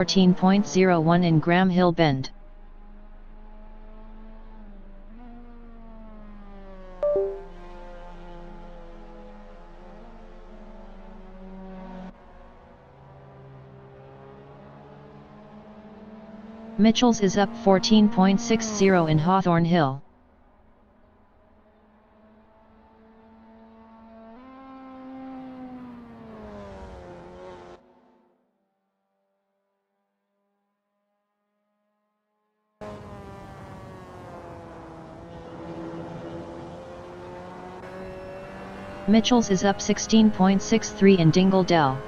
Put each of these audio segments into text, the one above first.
14.01 in Graham Hill Bend. Mitchells is up 14.60 in Hawthorne Hill. Mitchells is up 16.63 in Dingle Dell.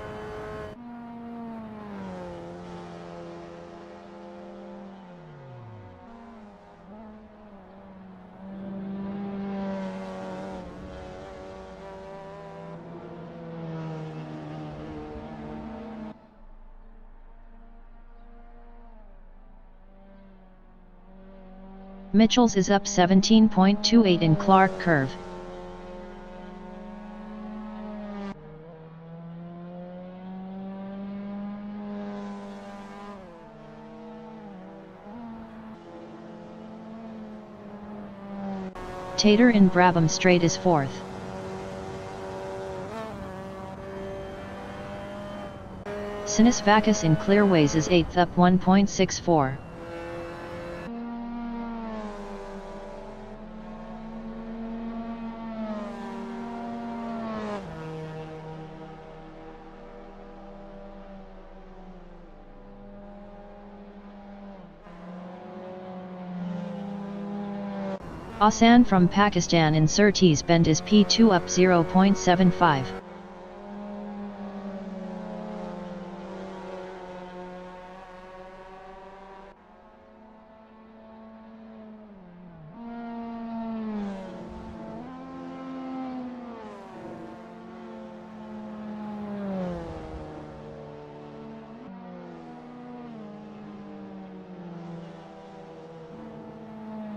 Mitchells is up 17.28 in Clark Curve. Tater in Brabham Straight is 4th. Sinus Vacus in Clearways is 8th, up 1.64. Asan from Pakistan in Surtees Bend is P2, up 0.75.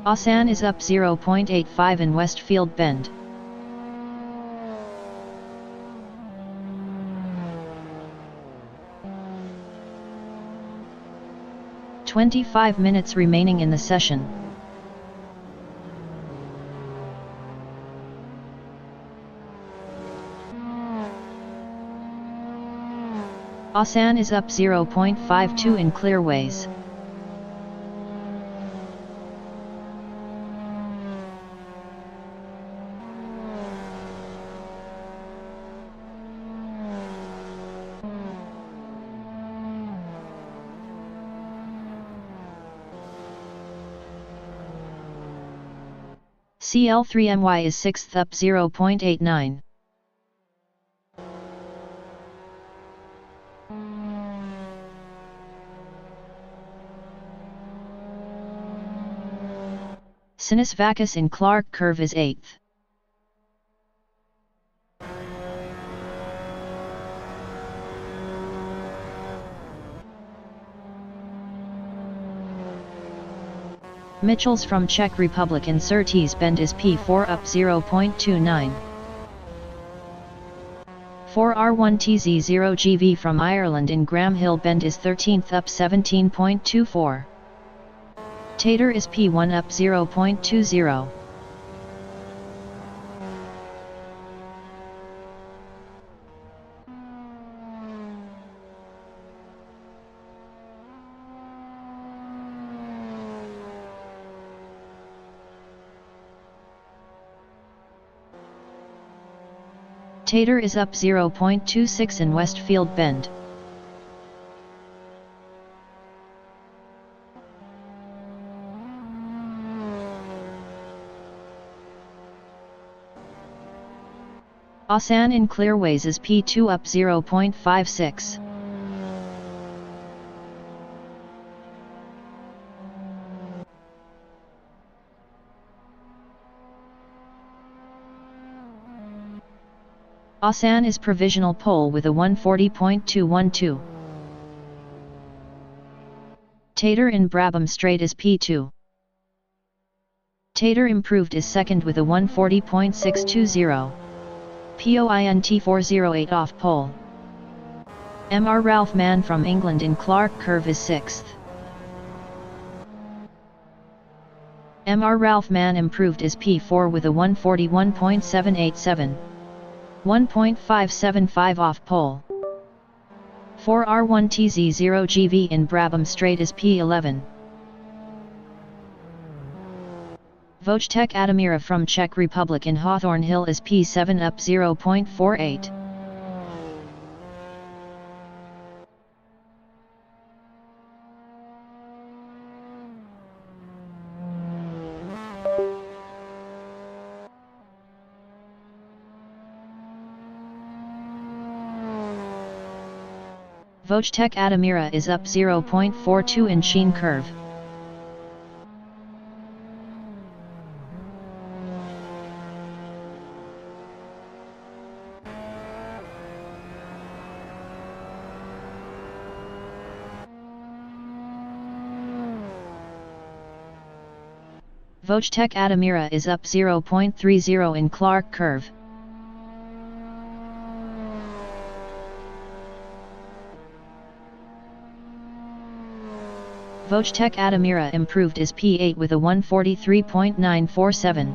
Asan is up 0.85 in Westfield Bend. "25 minutes remaining in the session. Asan is up 0.52 in Clearways. CL3MY is 6th, up 0.89. Sinus Vacus in Clark Curve is 8th. Mitchells from Czech Republic in Surtees Bend is P4, up 0.29. 4R1TZ0GV from Ireland in Graham Hill Bend is 13th, up 17.24. Tater is P1, up 0.20. Tater is up 0.26 in Westfield Bend. Asan in Clearways is P2, up 0.56. Asan is provisional pole with a 140.212. Tater in Brabham Straight is P2. Tater improved is 2nd with a 140.620. POINT 408 off pole. Mr. Ralph Mann from England in Clark Curve is 6th. Mr. Ralph Mann improved his P4 with a 141.787. 1.575 off pole. 4R1TZ0GV in Brabham Straight is P11. Vojtech Adamira from Czech Republic in Hawthorne Hill is P7 up 0.48. Vojtech Adamira is up 0.42 in Sheen Curve. Vojtech Adamira is up 0.30 in Clark Curve. Vojtech Adamira improved his P8 with a 143.947.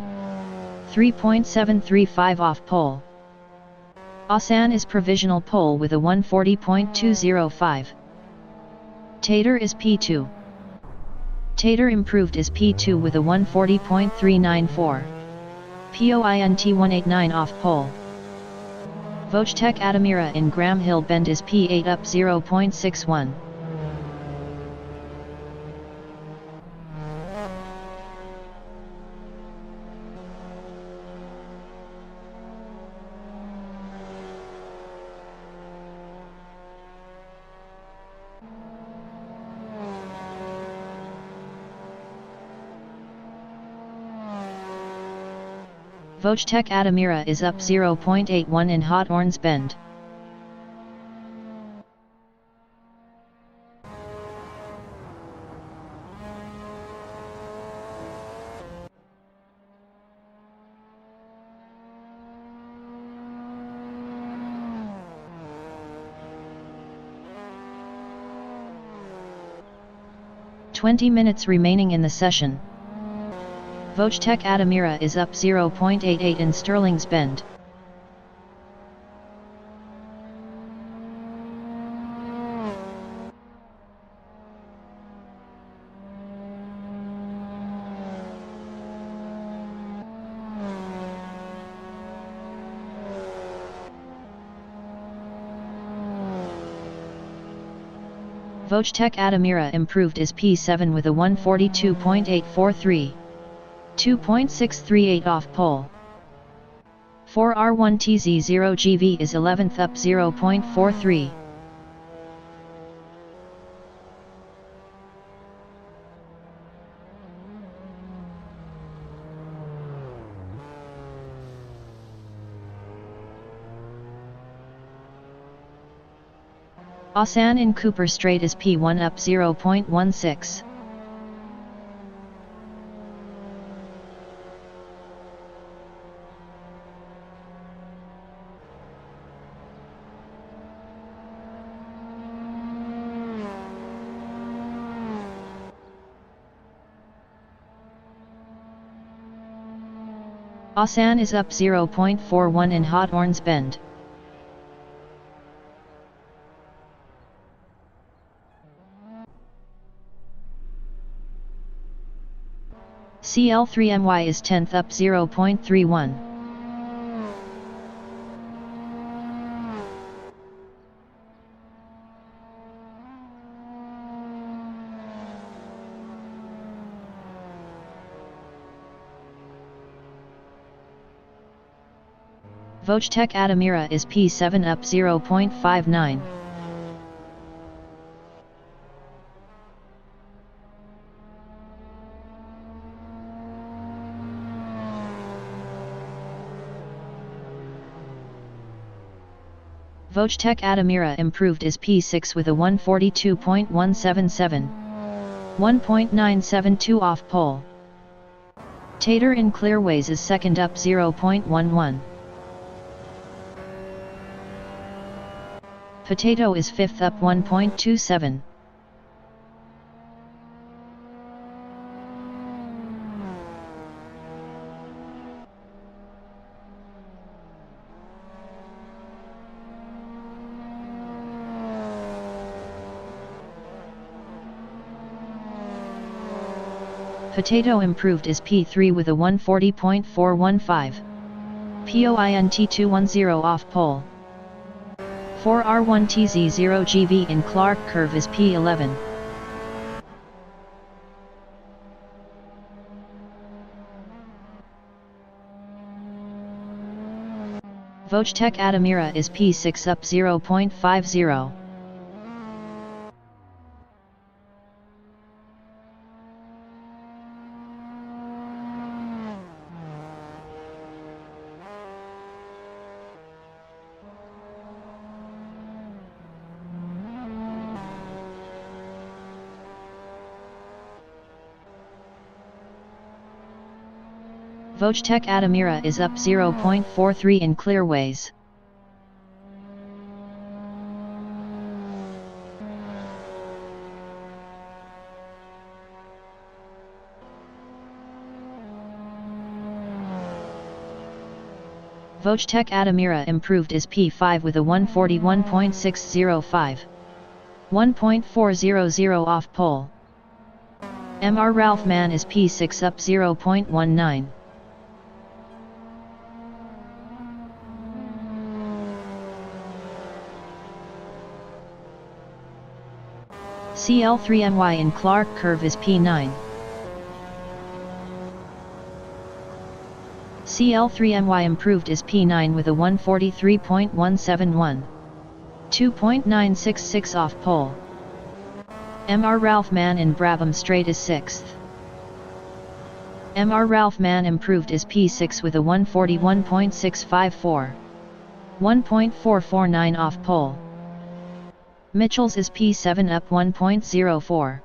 3.735 off pole. Asan is provisional pole with a 140.205. Tater is P2. Tater improved his P2 with a 140.394. POINT 189 off pole. Vojtech Adamira in Graham Hill Bend is P8 up 0.61. Vojtech Adamira is up 0.81 in Hawthorne's Bend. "20 minutes remaining in the session. Vojtech Adamira is up 0.88 in Stirling's Bend. Vojtech Adamira improved his P7 with a 142.843. 2.638 off pole. 4R1TZ0GV is 11th up 0.43. Asan in Cooper Straight is P1 up 0.16. Asan is up 0.41 in Hawthorne's Bend. CL3MY is 10th up 0.31. Vojtech Adamira is P7 up 0.59. Vojtech Adamira improved his P6 with a 142.177. 1.972 off pole. Tater in Clearways is second up 0.11. Potato is 5th up 1.27. Potato improved is P3 with a 140.415. POINT 210 off pole. 4R1TZ0GV in Clark curve is P11. Vojtech Adamira is P6 up 0.50. Vojtech Adamira is up 0.43 in clearways. Vojtech Adamira improved is P5 with a 141.605. 1.400 off pole. MR Ralph Mann is P6 up 0.19. CL3MY in Clark curve is P9. CL3MY improved is P9 with a 143.171. 2.966 off pole. MR Ralph Mann in Brabham Straight is 6th. MR Ralph Mann improved is P6 with a 141.654. 1.449 off pole. Mitchell's is P7 up 1.04.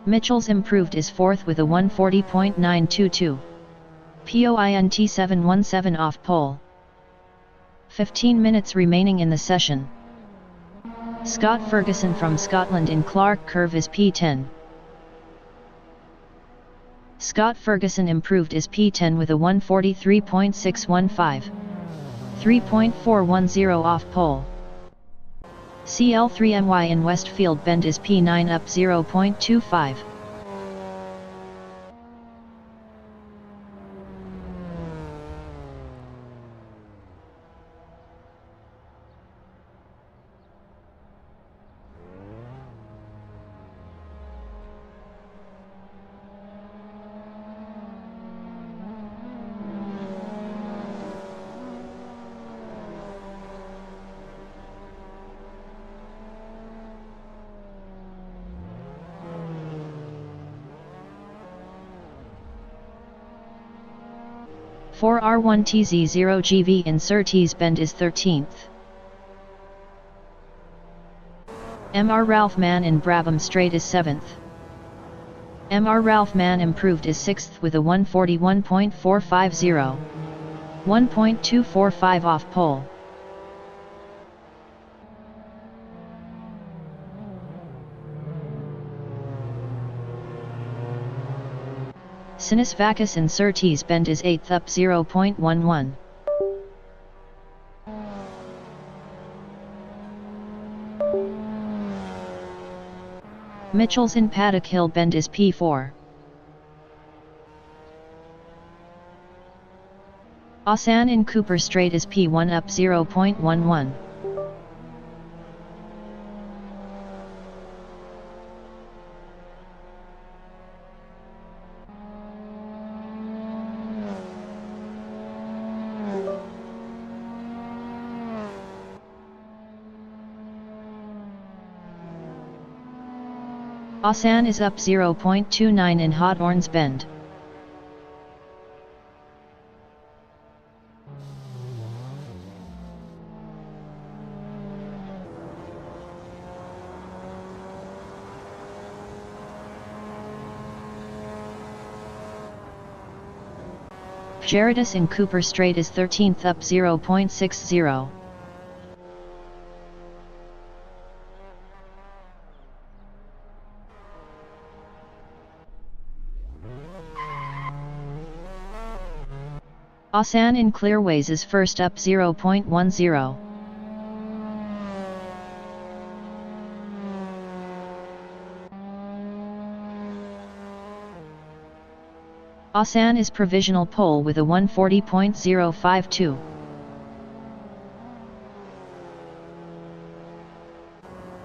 Mitchell's improved is 4th with a 140.922. POINT 717 off pole. 15 minutes remaining in the session. Scott Ferguson from Scotland in Clark curve is P10. Scott Ferguson improved is P10 with a 143.615. 3.410 off pole. CL3MY in Westfield Bend is P9 up 0.25. For R1TZ0GV in Surtees Bend is 13th. MR Ralph Mann in Brabham Straight is 7th. MR Ralph Mann improved is 6th with a 141.450. 1.245 off pole. Sinus Vacus in Surtees Bend is 8th up 0.11. Mitchell's in Paddock Hill Bend is P4. Asan in Cooper Strait is P1 up 0.11. Asan is up 0.29 in Hawthorns Bend. Gerardus in Cooper Straight is 13th up 0.60. Asan in Clearways is first up 0.10. Asan is provisional pole with a 140.052.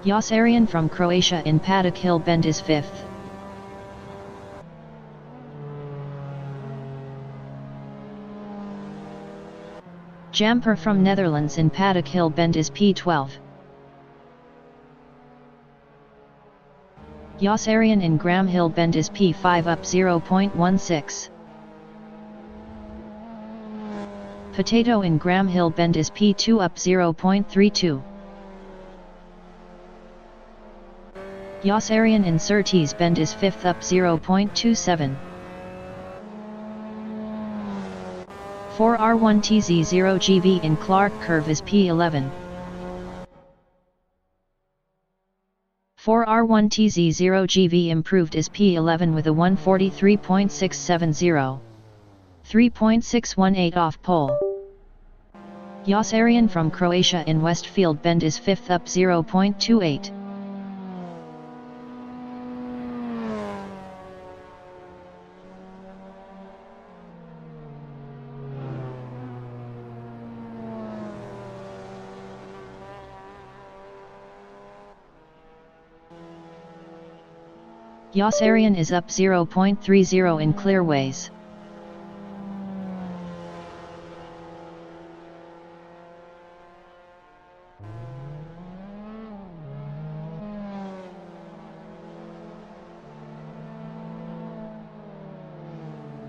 Yosarian from Croatia in Paddock Hill Bend is 5th. Jamper from Netherlands in Paddock Hill Bend is P12. Yosarian in Graham Hill Bend is P5 up 0.16. Potato in Graham Hill Bend is P2 up 0.32. Yosarian in Surtees Bend is 5th up 0.27. 4R1TZ0GV in Clark Curve is P11. 4R1TZ0GV improved is P11 with a 143.670. 3.618 off pole. Yosarian from Croatia in Westfield Bend is 5th up 0.28. Yosarian is up 0.30 in Clearways.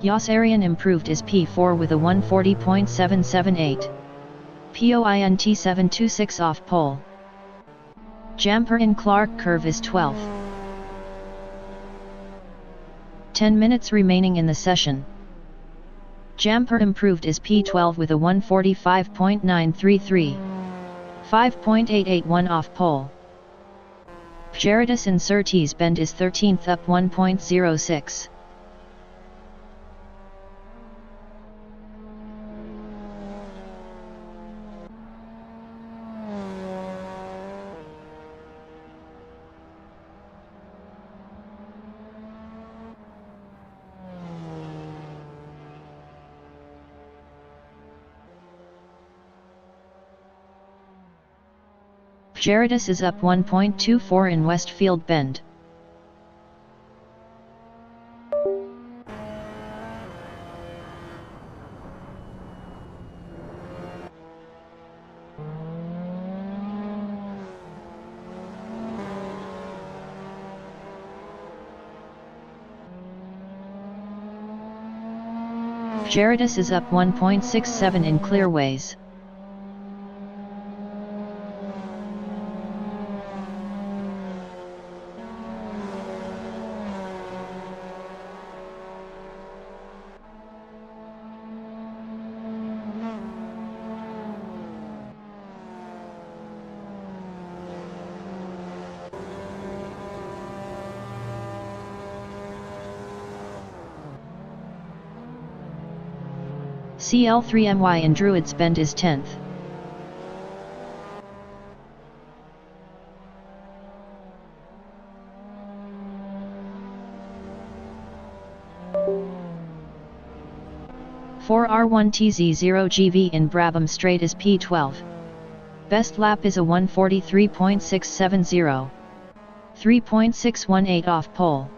Yosarian improved is P4 with a 140.778. POINT 726 off pole. Jamper in Clark Curve is 12th. 10 minutes remaining in the session. Jamper improved is P12 with a 145.933. 5.881 off pole. Gerardus in Surtees Bend is 13th up 1.06. Gerardus is up 1.24 in Westfield Bend. Gerardus is up 1.67 in Clearways. CL3MY in Druids Bend is 10th. For R1TZ0GV in Brabham Straight is P12. Best lap is a 143.670. 3.618 off pole.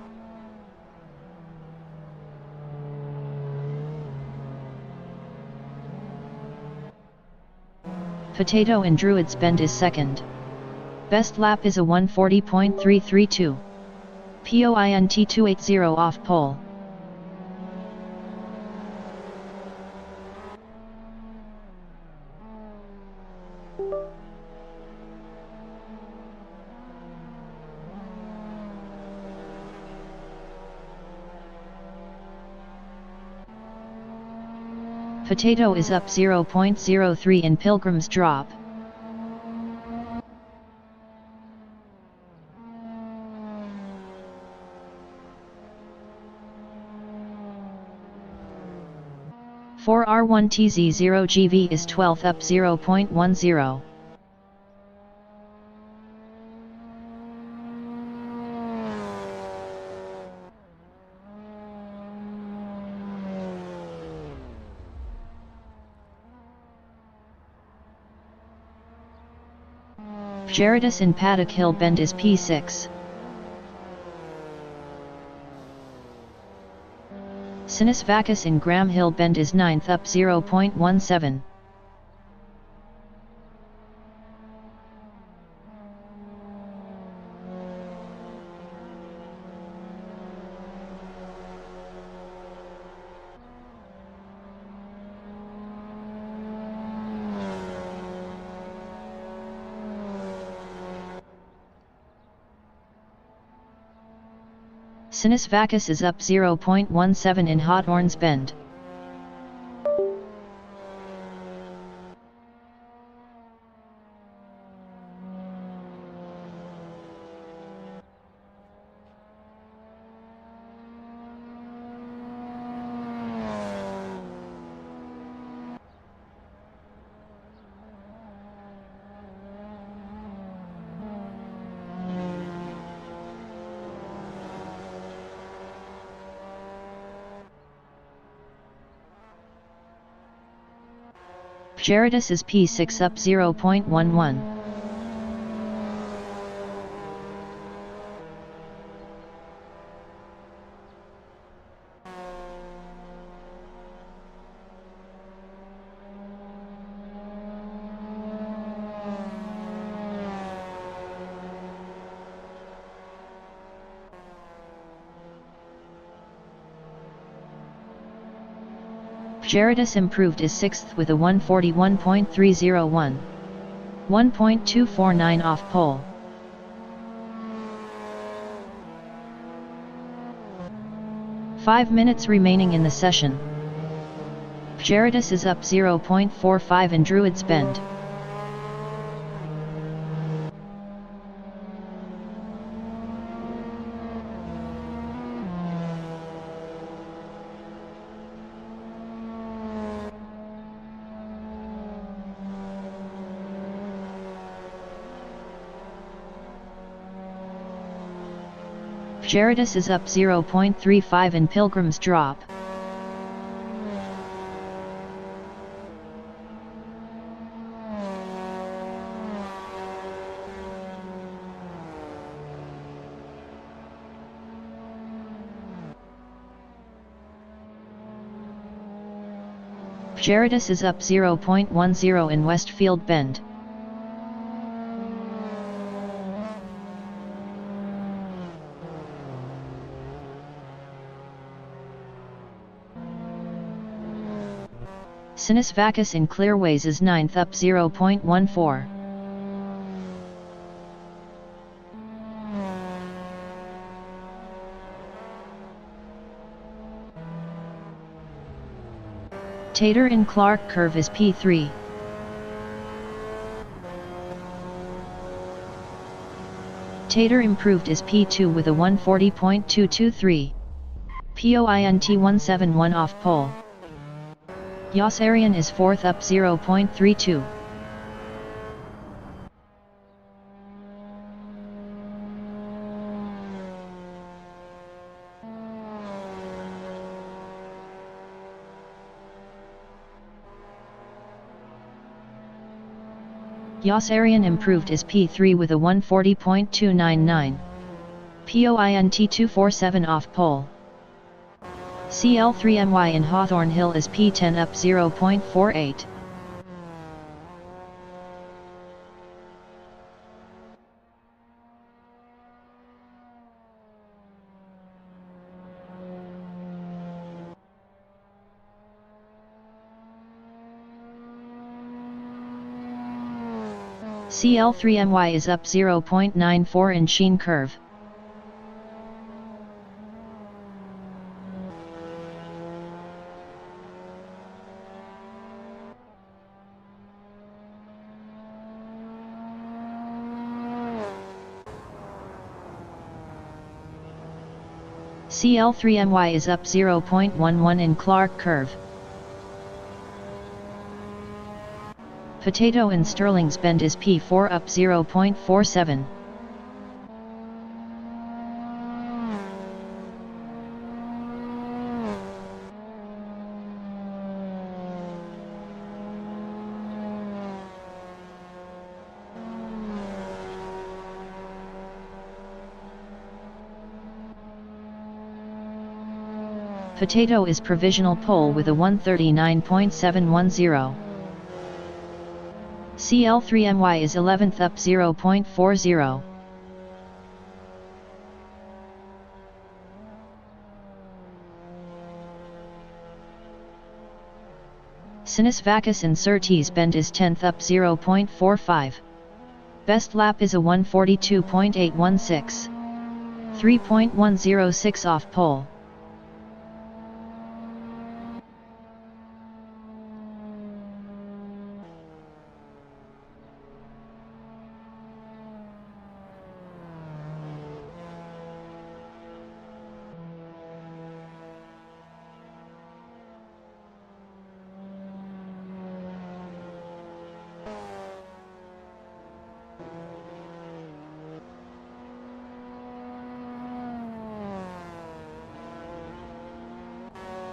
Potato in Druids Bend is 2nd. Best lap is a 140.332. POINT 280 off pole. Potato is up 0.03 in Pilgrim's Drop. For R1TZ0GV is 12th up 0.10. Gerardus in Paddock Hill Bend is P6. Sinus Vacus in Graham Hill Bend is 9th up 0.17. Sinus Vacus is up 0.17 in Hawthorns Bend. Gerardus is P6 up 0.11. Gerardus improved is 6th with a 141.301. 1.249 off pole. Five minutes remaining in the session. Gerardus is up 0.45 in Druids Bend. Gerardus is up 0.35 in Pilgrim's Drop. Gerardus is up 0.10 in Westfield Bend. Sinus Vacus in Clearways is 9th up 0.14. Tater in Clark Curve is P3. Tater improved is P2 with a 140.223. POINT 171 off pole. Yossarian is 4th up 0.32. Yossarian improved is P3 with a 140.299. POINT 247 off pole. CL3MY in Hawthorn Hill is P10 up 0.48. CL3MY is up 0.94 in Sheen Curve. CL3MY is up 0.11 in Clark curve. Potato in Sterling's Bend is P4 up 0.47. Potato is provisional pole with a 139.710. CL3MY is 11th up 0.40. Sinus Vacus in Surtees Bend is 10th up 0.45. Best lap is a 142.816. 3.106 off pole.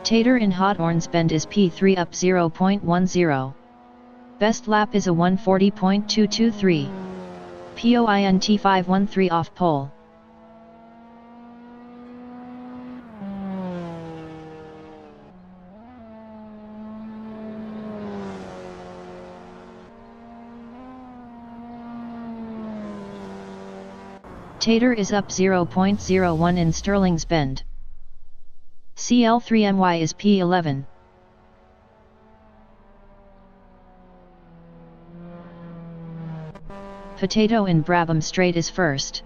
Tater in Hawthorns Bend is P3 up 0.10. Best lap is a 140.223. POINT 513 off pole. Tater is up 0.01 in Sterling's Bend. CL3MY is P11. Potato in Brabham Straight is first.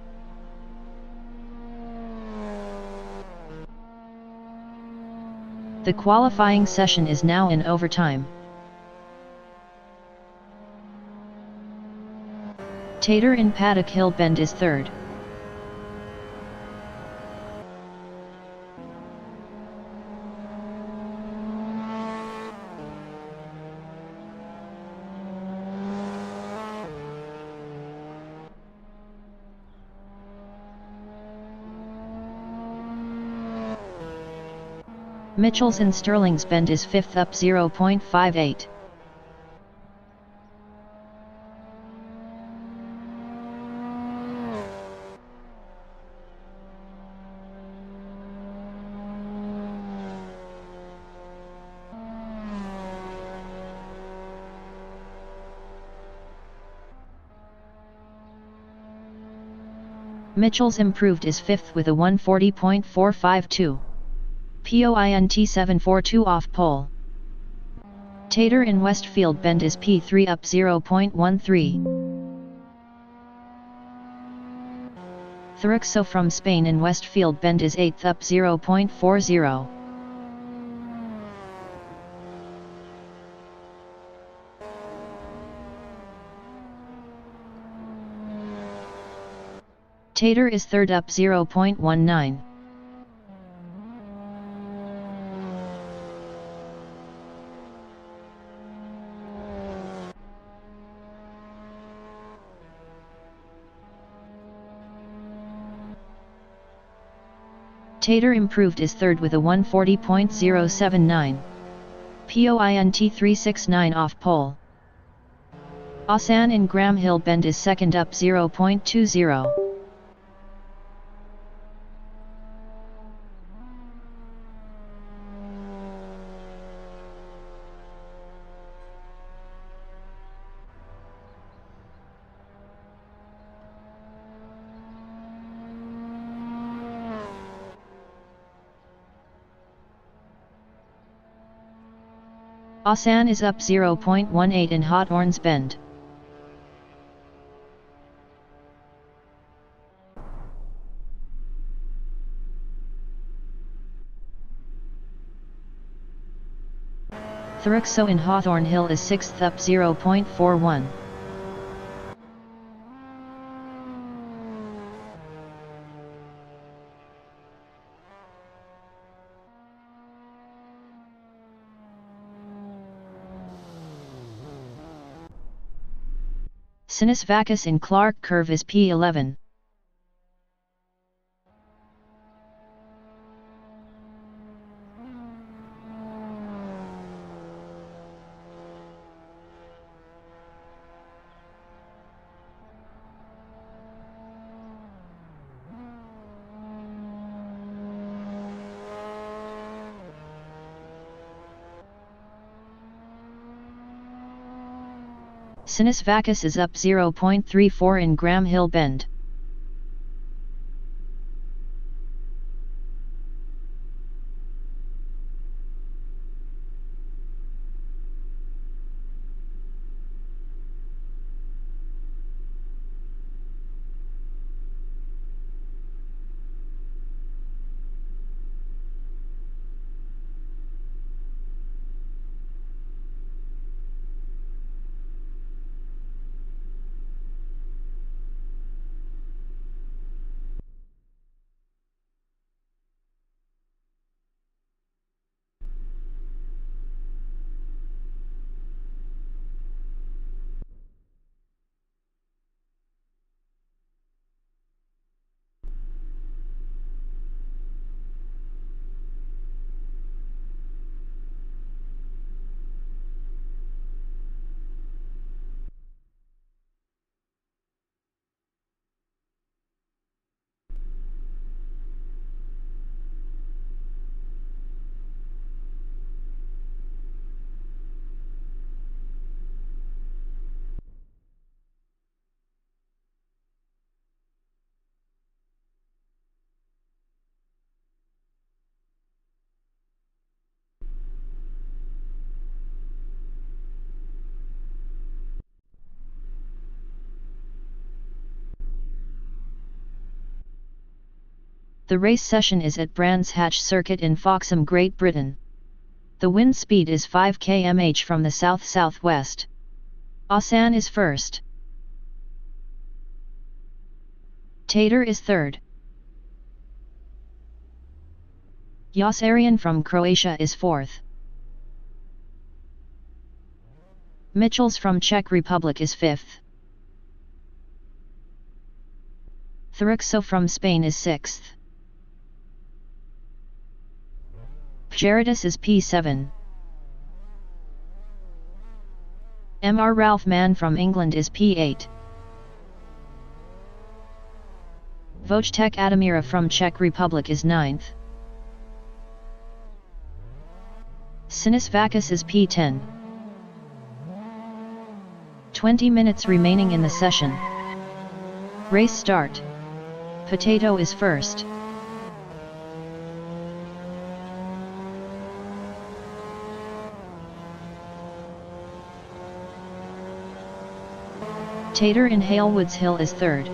The qualifying session is now in overtime. Tater in Paddock Hill Bend is third. Mitchell's in Sterling's Bend is 5th up 0.58. Mitchell's improved is 5th with a 140.452. POINT 742 off pole. Tater in Westfield Bend is P3 up 0.13. Thurixo from Spain in Westfield Bend is 8th up 0.40. Tater is third up 0.19. Tater improved is third with a 140.079. POINT 369 off pole. Asan in Graham Hill Bend is second up 0.20. Asan is up 0.18 in Hawthorns Bend. Thurixo in Hawthorn Hill is 6th up 0.41. Sinus vacuus in Clark curve is P11. Sinus vacuus is up 0.34 in Graham Hill Bend. The race session is at Brands Hatch Circuit in Foxham, Great Britain. The wind speed is 5 km/h from the south-southwest. Asan is first. Tater is third. Jasarian from Croatia is fourth. Michels from Czech Republic is fifth. Thuruxo from Spain is sixth. Gerardus is P7. Mr. Ralph Mann from England is P8. Wojtek Adamira from Czech Republic is 9th. Sinus vacuus is P10. 20 minutes remaining in the session. Race start. Potato is first. Tater in Halewoods Hill is third.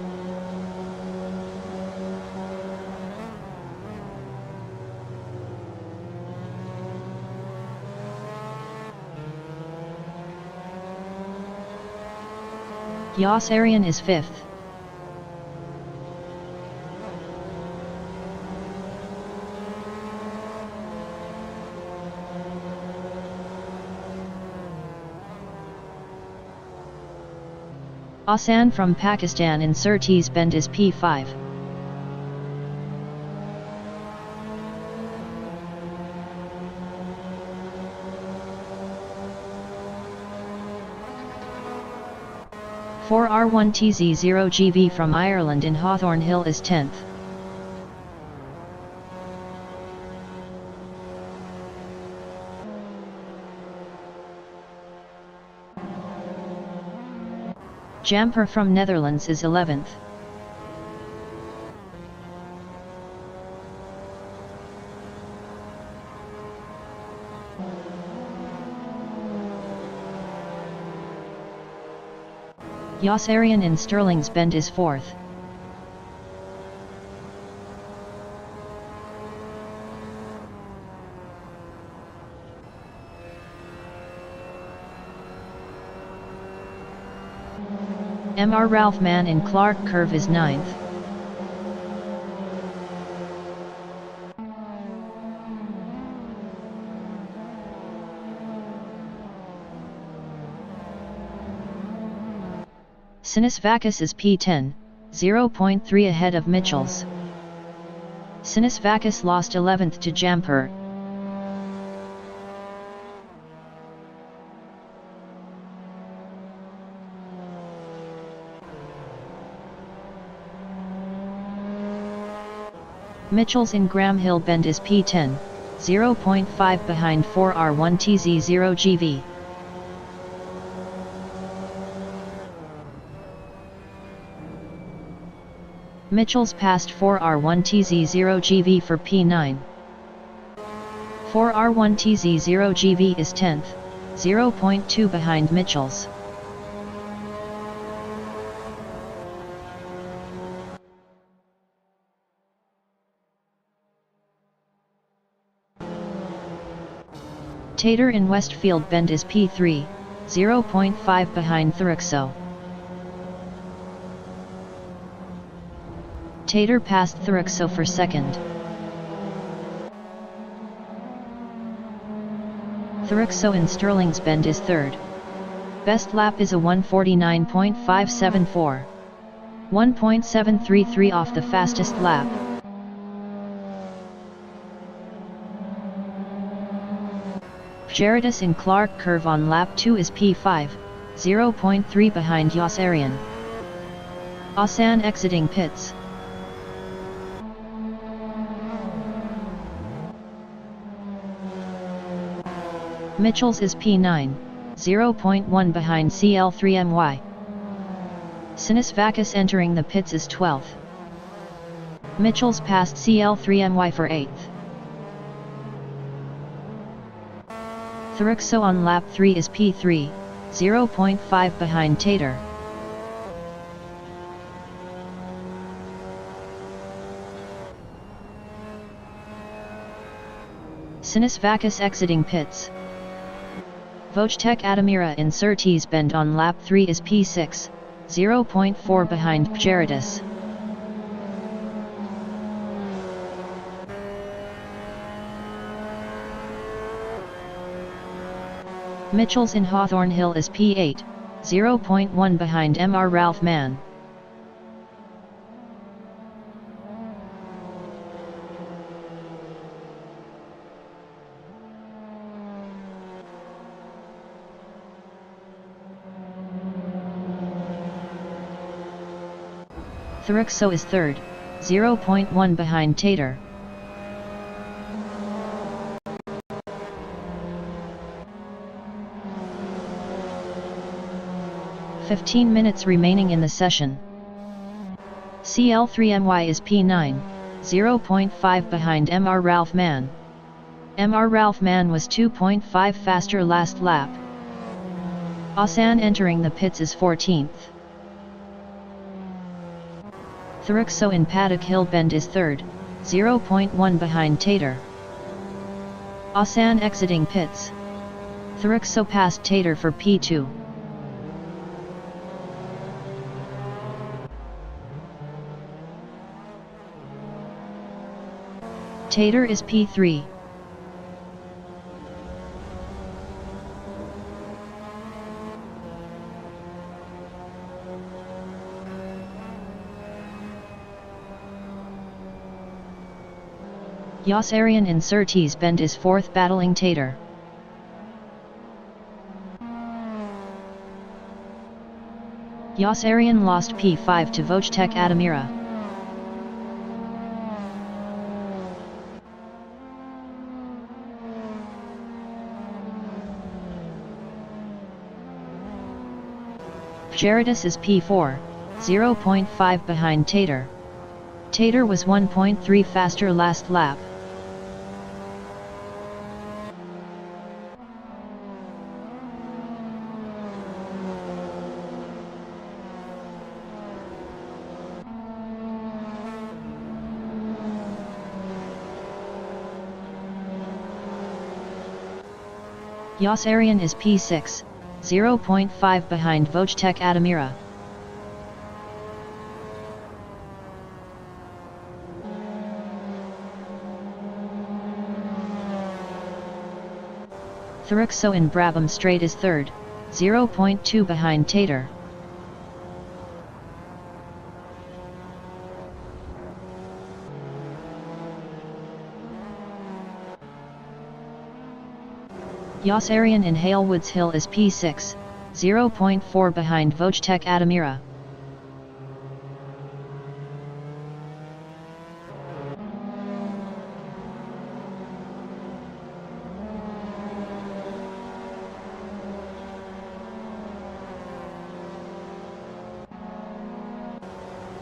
Jasarian is fifth. Asan from Pakistan in Surtees Bend is P5. R1TZ0GV from Ireland in Hawthorne Hill is 10th. Jamper from Netherlands is 11th. Jasarian in Stirlings Bend is 4th. Mr. Ralph Mann in Clark Curve is 9th. Sinus is P10, 0.3 ahead of Mitchells. Sinus lost 11th to Jamper. Mitchells in Graham Hill Bend is P10, 0.5 behind 4R1TZ0GV. Mitchells passed 4R1TZ0GV for P9. 4R1TZ0GV is 10th, 0.2 behind Mitchells. Tater in Westfield Bend is P3, 0.5 behind Thurixo. Tater passed Thurixo for second. Thurixo in Sterling's Bend is third. Best lap is a 1:49.574. 1.733 off the fastest lap. Gerardus in Clark Curve on lap 2 is P5, 0.3 behind Yossarian. Asan exiting pits. Mitchells is P9, 0.1 behind CL3MY. Sinus entering the pits is 12th. Mitchells passed CL3MY for 8th. Thurixo on lap 3 is P3, 0.5 behind Tater. Sinus exiting pits. Wojtek Adamira in Surtees Bend on lap 3 is P6, 0.4 behind Gerardus. Mitchells in Hawthorne Hill is P8, 0.1 behind Mr. Ralph Mann. Thurixo is third, 0.1 behind Tater. "15 minutes remaining in the session. CL3MY is P9, 0.5 behind Mr. Ralph Mann. Mr. Ralph Mann was 2.5 faster last lap. Asan entering the pits is 14th. Thurixo in Paddock Hill Bend is third, 0.1 behind Tater. Asan exiting pits. Thurixo passed Tater for P2. Tater is P3. Yossarian in Surtees Bend is 4th battling Tater. Yossarian lost P5 to Wojtek Adamira. Gerardus is P4, 0.5 behind Tater. Tater was 1.3 faster last lap. Yossarian is P6, 0.5 behind Wojtek Adamira. Thurixo in Brabham Straight is third, 0.2 behind Tater. Yossarian in Halewoods Hill is P6, 0.4 behind Vojtech Adamira.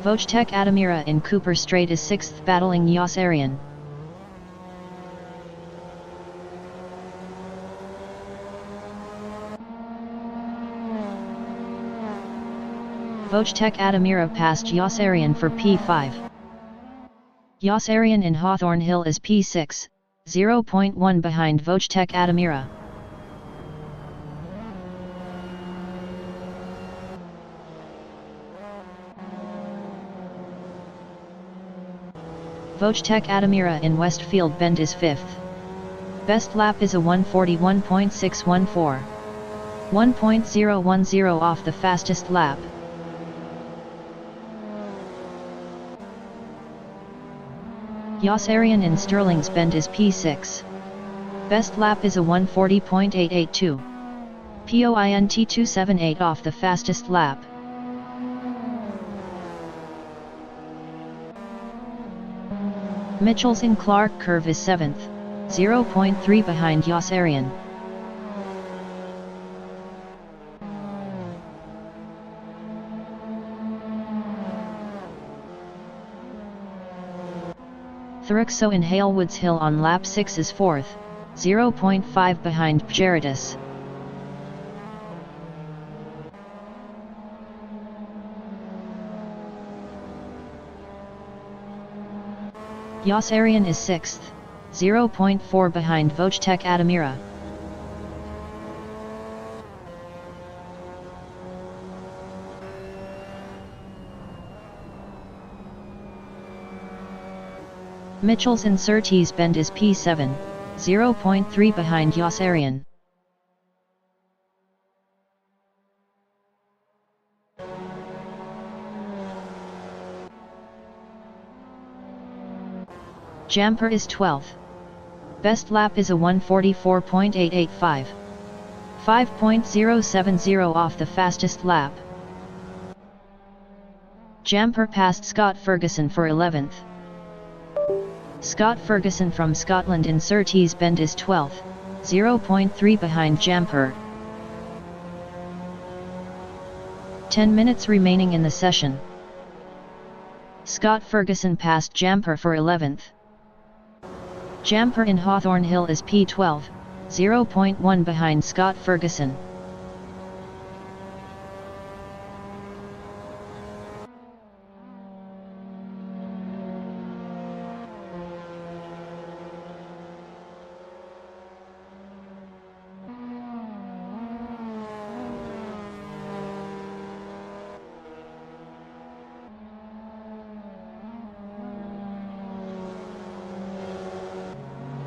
Vojtech Adamira in Cooper Strait is 6th battling Yossarian. Vojtech Adamira passed Yossarian for P5. Yossarian in Hawthorne Hill is P6, 0.1 behind Vojtech Adamira. Vojtech Adamira in Westfield Bend is 5th. Best lap is a 1:41.614. 1.010 off the fastest lap. Yossarian in Sterling's Bend is P6. Best lap is a 1:40.882. POINT 278 off the fastest lap. Mitchell's in Clark Curve is 7th, 0.3 behind Yossarian. Thurixo in Halewoods Hill on lap 6 is 4th, 0.5 behind Pjeritis. Yossarian is 6th, 0.4 behind Vojtech Adamira. Mitchell's in Surtees Bend is P7, 0.3 behind Yossarian. Jamper is 12th. Best lap is a 1:44.885. 5.070 off the fastest lap. Jamper passed Scott Ferguson for 11th. Scott Ferguson from Scotland in Surtees Bend is 12th, 0.3 behind Jamper. 10 minutes remaining in the session. Scott Ferguson passed Jamper for 11th. Jamper in Hawthorne Hill is P12, 0.1 behind Scott Ferguson.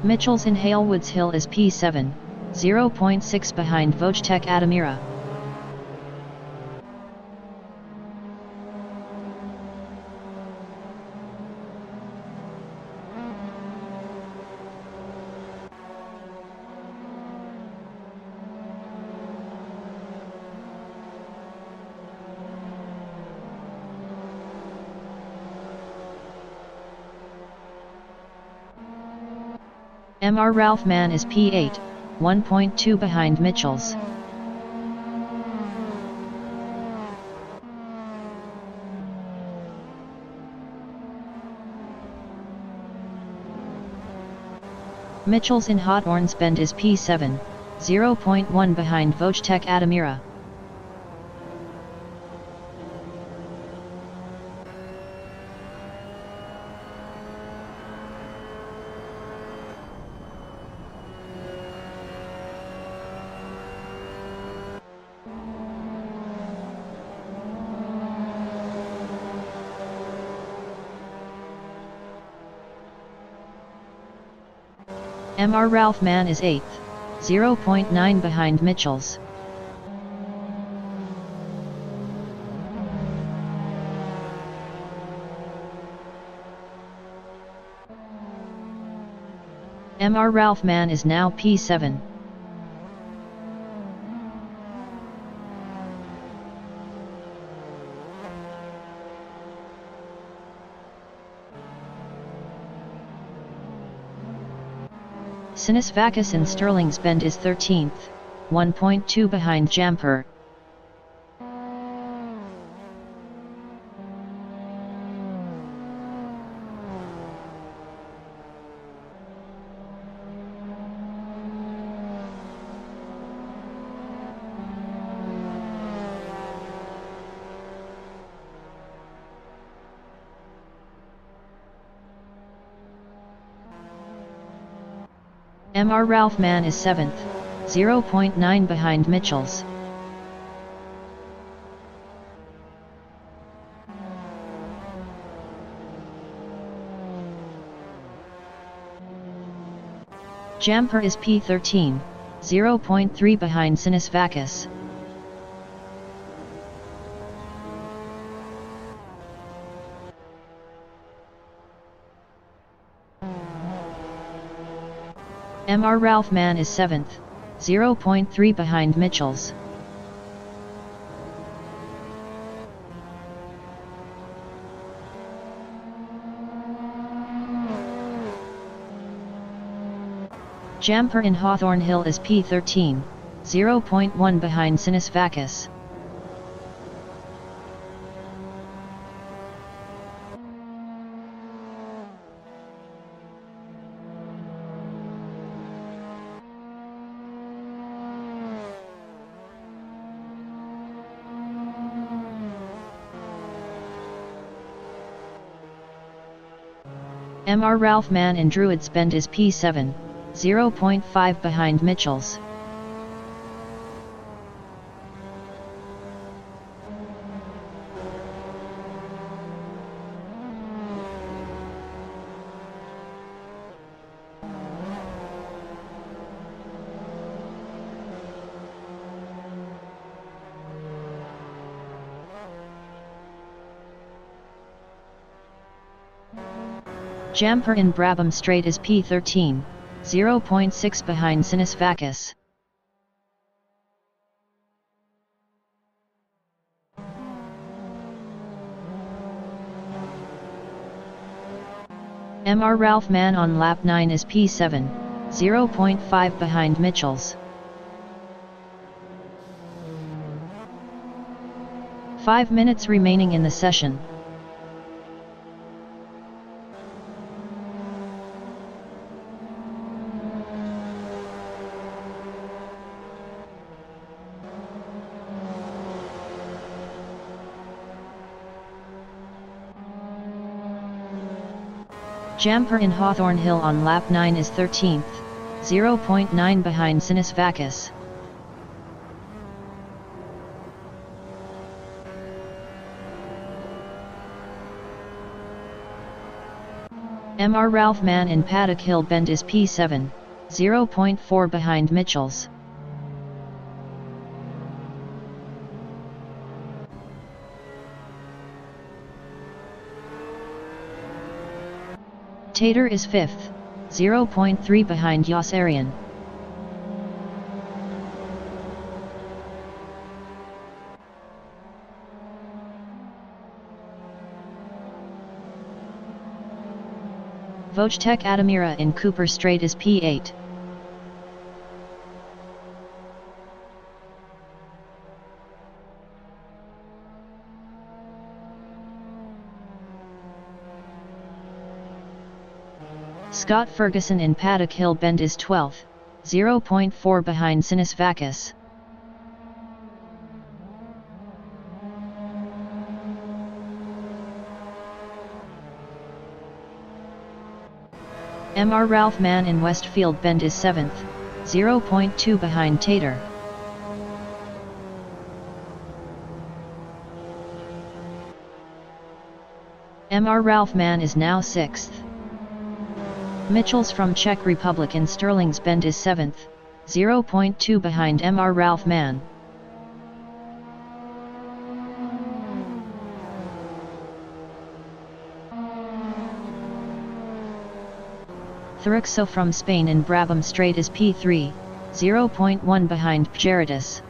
Mitchell's in Halewoods Hill is P7, 0.6 behind Vojtech Adamira. MR Ralph Mann is P8, 1.2 behind Mitchell's. Mitchell's in Hawthorne's Bend is P7, 0.1 behind Vojtech Adamira. MR Ralph Mann is 8th, 0.9 behind Mitchell's. MR Ralph Mann is now P7. Sinisvakis in Sterling's Bend is 13th, 1.2 behind Jamper. Mr. Ralph Mann is 7th, 0.9 behind Mitchells. Jamper is P13, 0.3 behind Sinisvakis. Mr. Ralph Mann is 7th, 0.3 behind Mitchells. Jamper in Hawthorne Hill is P13, 0.1 behind Sinisvakis. Mr. Ralph Mann in Druids Bend is P7, 0.5 behind Mitchells. Jamper in Brabham Strait is P13, 0.6 behind Sinisvakis. Mr. Ralph Mann on lap 9 is P7, 0.5 behind Mitchells. 5 minutes remaining in the session. Jamper in Hawthorne Hill on lap 9 is 13th, 0.9 behind Sinisvakis. Mr. Ralph Mann in Paddock Hill Bend is P7, 0.4 behind Mitchells. Tater is 5th, 0.3 behind Yossarian. Wojtek Adamira in Cooper Strait is P8. Scott Ferguson in Paddock Hill Bend is 12th, 0.4 behind Sinisvakis. Mr. Ralph Mann in Westfield Bend is 7th, 0.2 behind Tater. Mr. Ralph Mann is now 6th. Mitchells from Czech Republic in Sterling's Bend is 7th, 0.2 behind Mr. Ralph Mann. Thurixo from Spain in Brabham Strait is P3, 0.1 behind Pjeritis.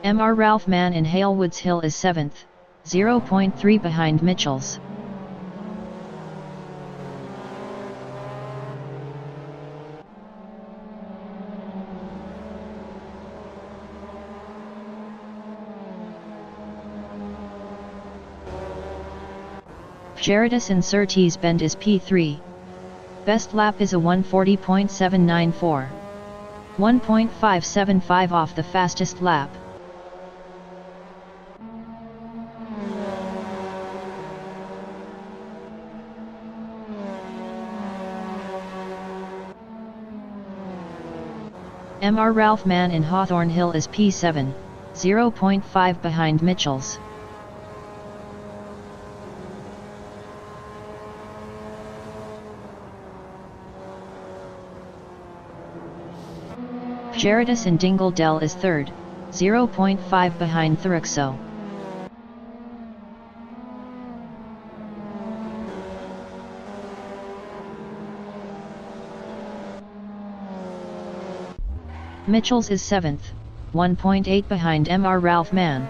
Mr. Ralph Mann in Halewoods Hill is 7th, 0.3 behind Mitchells. Gerardus in Surtees Bend is P3. Best lap is a 1:40.794. 1.575 off the fastest lap. Mr. Ralph Mann in Hawthorne Hill is P7, 0.5 behind Mitchells. Gerardus in Dingle Dell is 3rd, 0.5 behind Thurixo. Mitchells is 7th, 1.8 behind Mr. Ralph Mann.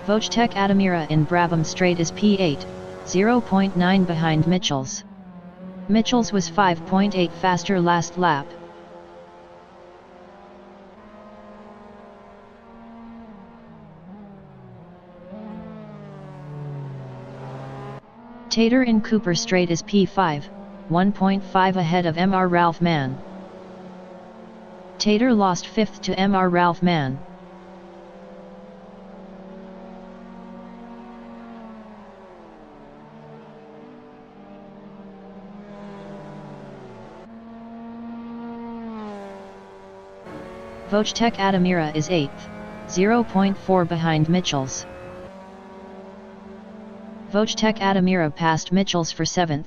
Wojtek Adamira in Brabham Straight is P8, 0.9 behind Mitchells. Mitchells was 5.8 faster last lap. Tater in Cooper Straight is P5, 1.5 ahead of Mr. Ralph Mann. Tater lost 5th to Mr. Ralph Mann. Wojtek Adamira is 8th, 0.4 behind Mitchells. Wojtek Adamira passed Mitchells for 7th.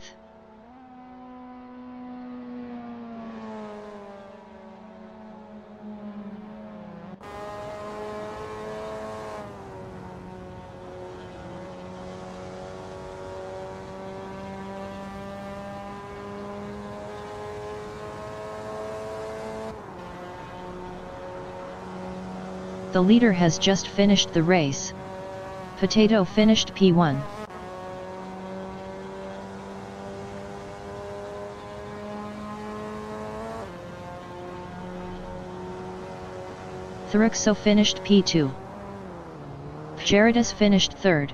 The leader has just finished the race. Potato finished P1. Thurixo finished P2. Gerardus finished 3rd.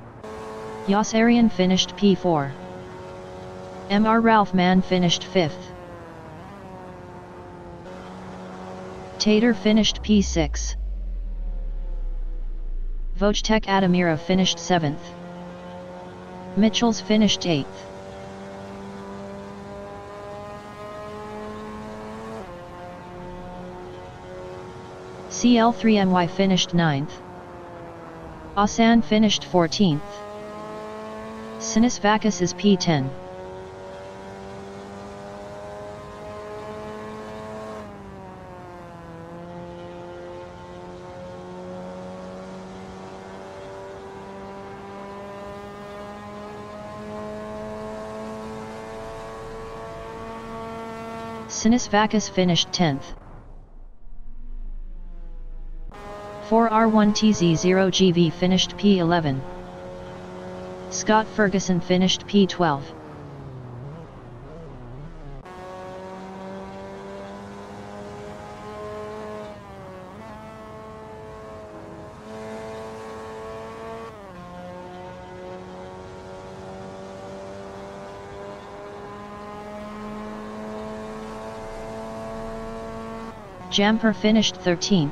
Yossarian finished P4. Mr. Ralph Mann finished 5th. Tater finished P6. Wojtek Adamira finished 7th. Mitchells finished 8th. CL3MY finished 9th. Asan finished 14th. Sinus Vacus is P10. Sinus Vacus finished 10th. 4R1TZ0GV finished P11. Scott Ferguson finished P12. Jamper finished 13th.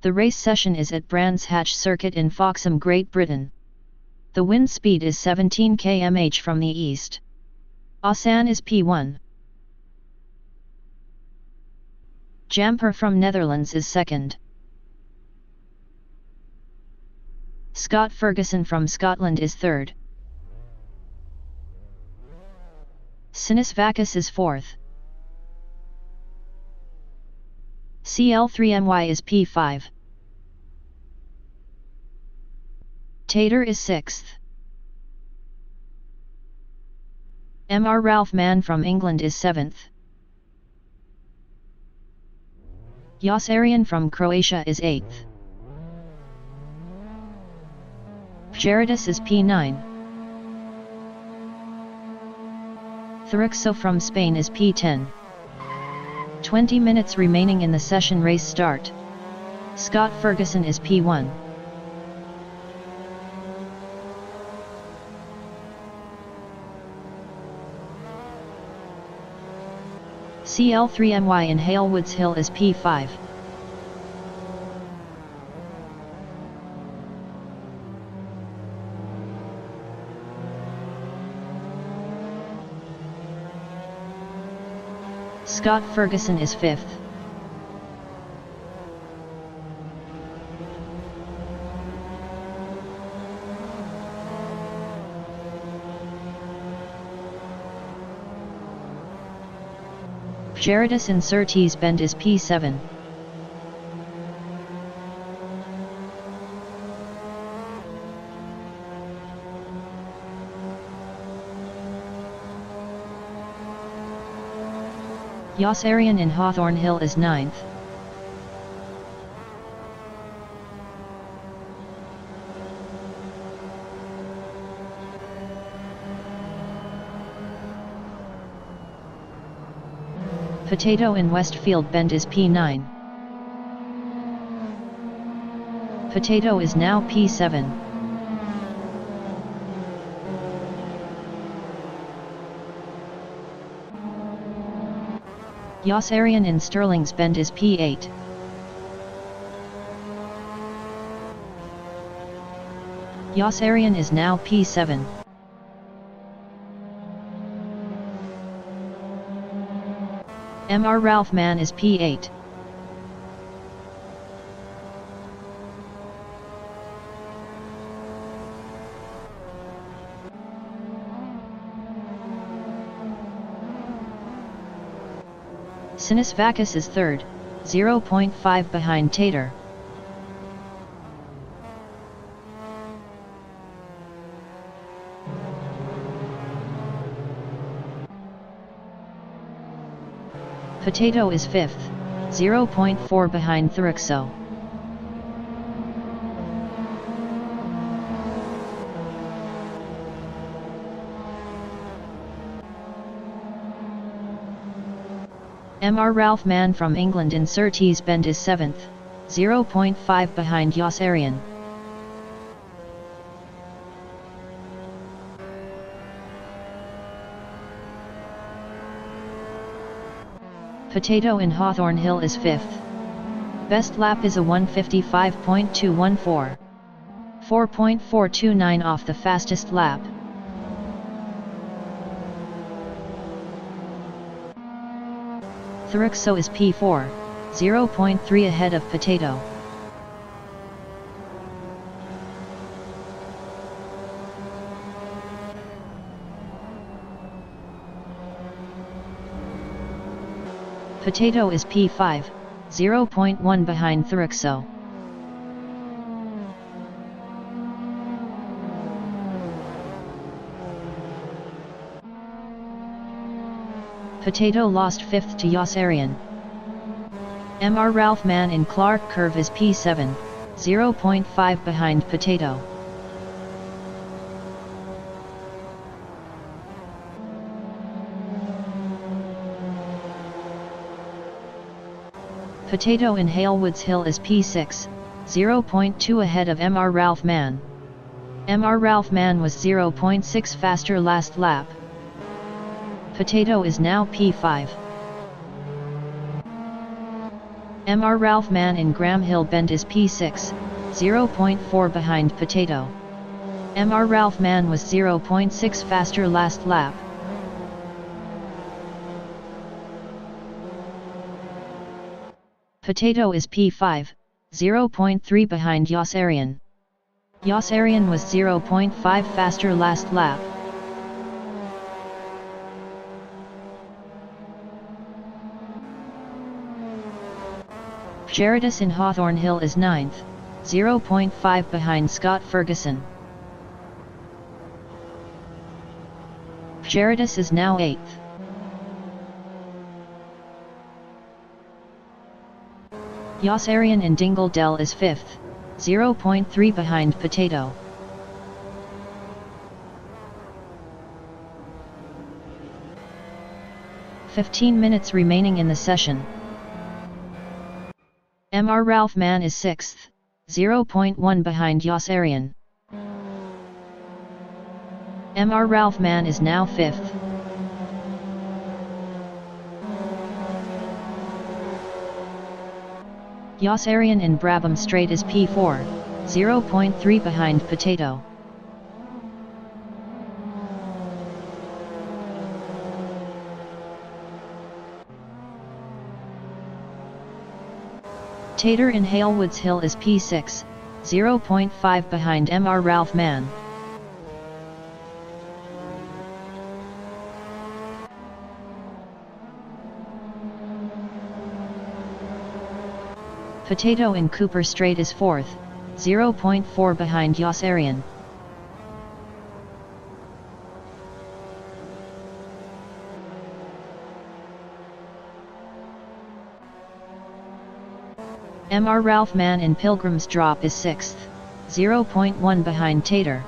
The race session is at Brands Hatch Circuit in Foxham, Great Britain. The wind speed is 17 km/h from the east. Asan is P1. Jamper from Netherlands is second. Scott Ferguson from Scotland is third. Sinis Vakis is fourth. CL3MY is P5. Tater is sixth. Mr. Ralph Mann from England is seventh. Josarian from Croatia is eighth. Gerardus is P9. Thuruxo from Spain is P10. 20 minutes remaining in the session. Race start. Scott Ferguson is P1. CL3MY in Halewoods Hill is P5. Scott Ferguson is fifth. Gerardus in Surtees Bend is P7. Josarian in Hawthorne Hill is 9th. Potato in Westfield Bend is P9. Potato is now P7. Josarian in Stirlings Bend is P8. Josarian is now P7. Mr. Ralph Mann is P8. Sinis Vakis is third, 0.5 behind Tater. Potato is fifth, 0.4 behind Thuruxo. Mr. Ralph Mann from England in Surtees Bend is 7th, 0.5 behind Josarian. Potato in Hawthorne Hill is 5th. Best lap is a 1:55.214. 4.429 off the fastest lap. Thuruxo is P4, 0.3 ahead of Potato. Potato is P5, 0.1 behind Thuruxo. Potato lost 5th to Josarian. Mr. Ralph Mann in Clark Curve is P7, 0.5 behind Potato. Potato in Halewoods Hill is P6, 0.2 ahead of Mr. Ralph Mann. Mr. Ralph Mann was 0.6 faster last lap. Potato is now P5. Mr. Ralph Man in Graham Hill Bend is P6, 0.4 behind Potato. Mr. Ralph Man was 0.6 faster last lap. Potato is P5, 0.3 behind Yossarian. Yossarian was 0.5 faster last lap. Gerardus in Hawthorne Hill is 9th, 0.5 behind Scott Ferguson. Gerardus is now 8th. Yossarian in Dingle Dell is 5th, 0.3 behind Potato. "15 minutes remaining in the session. Mr. Ralph Man is 6th, 0.1 behind Yossarian. Mr. Ralph Man is now 5th. Yossarian in Brabham Strait is P4, 0.3 behind Potato. Tater in Halewoods Hill is P6, 0.5 behind Mr. Ralph Man. Potato in Cooper Strait is 4th, 0.4 behind Yossarian. Mr. Ralph Man in Pilgrim's Drop is 6th, 0.1 behind Tater.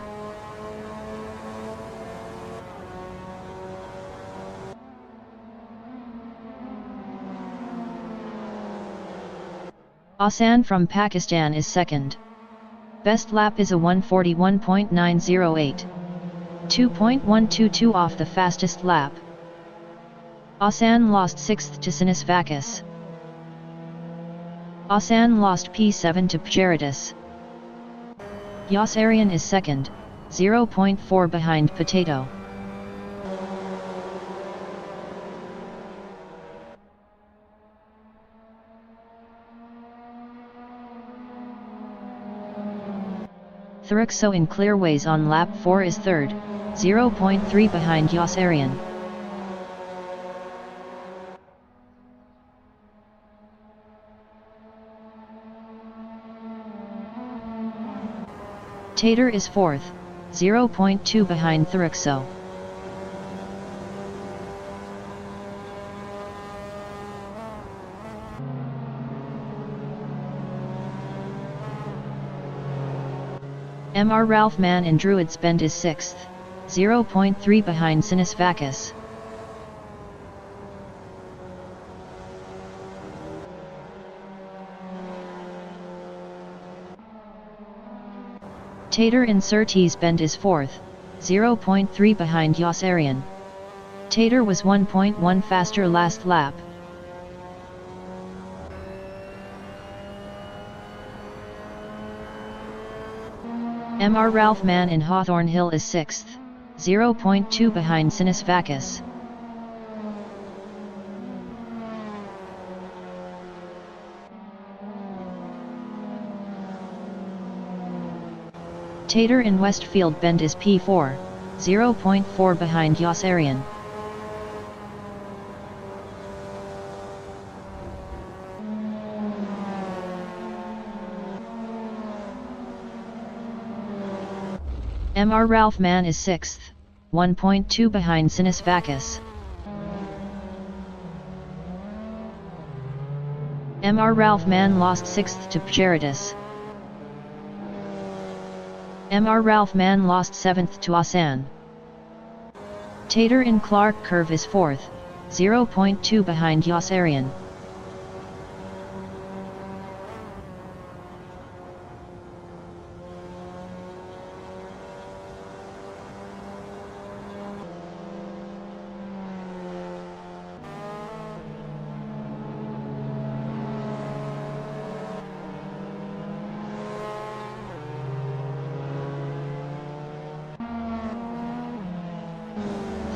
Asan from Pakistan is 2nd. Best lap is a 1:41.908. 2.122 off the fastest lap. Asan lost 6th to Sinis Vakis. Asan lost P7 to Gerardus. Yossarian is 2nd, 0.4 behind Potato. Thuruxo in Clearways on lap 4 is 3rd, 0.3 behind Yossarian. Tater is 4th, 0.2 behind Thuruxo. Mr. Ralph Man in Druids Bend is 6th, 0.3 behind Sinis Vakis. Tater in Surtees Bend is 4th, 0.3 behind Yossarian. Tater was 1.1 faster last lap. Mr. Ralph Man in Hawthorne Hill is 6th, 0.2 behind Sinis Vakis. Tater in Westfield Bend is P4, 0.4 behind Yossarian. Mr. Ralph Man is 6th, 1.2 behind Sinis Vakis. Mr. Ralph Man lost 6th to Gerardus. Mr. Ralph Man lost 7th to Asan. Tater in Clark Curve is 4th, 0.2 behind Yossarian.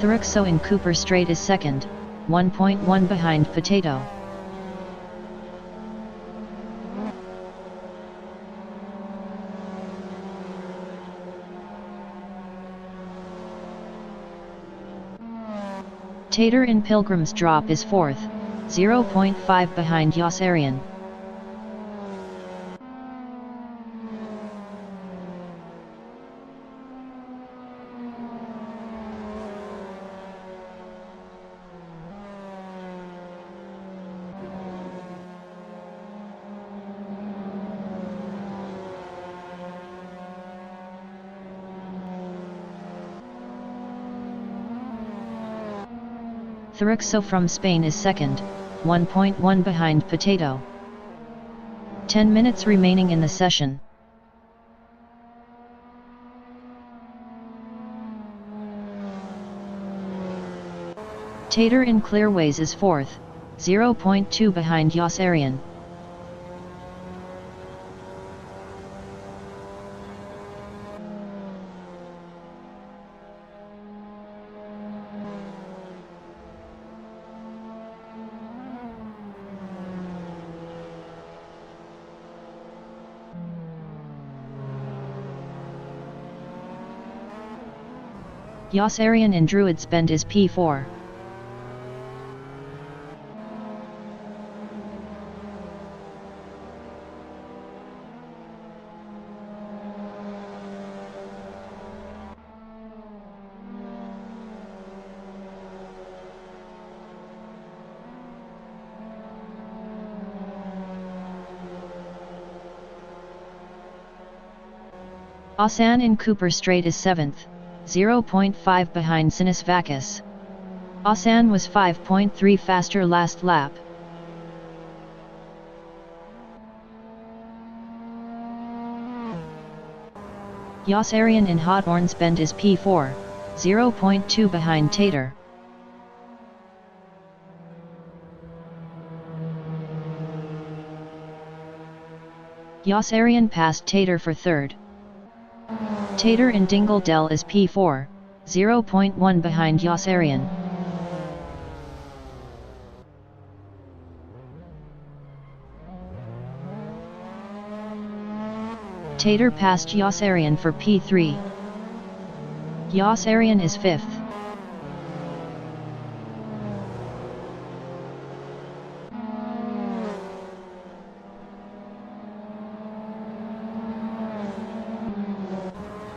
Thurixo in Cooper Straight is second, 1.1 behind Potato. Tater in Pilgrim's Drop is fourth, 0.5 behind Yossarian. Thurixo from Spain is second, 1.1 behind Potato. 10 minutes remaining in the session. Tater in Clearways is fourth, 0.2 behind Yossarian. Yossarian in Druid's Bend is P4. Asan in Cooper Straight is 7th, 0.5 behind Sinisvakis. Asan was 5.3 faster last lap. Yossarian in Hawthorne's Bend is P4, 0.2 behind Tater. Yossarian passed Tater for third. Tater in Dingle Dell is P4, 0.1 behind Yossarian. Tater passed Yossarian for P3. Yossarian is fifth.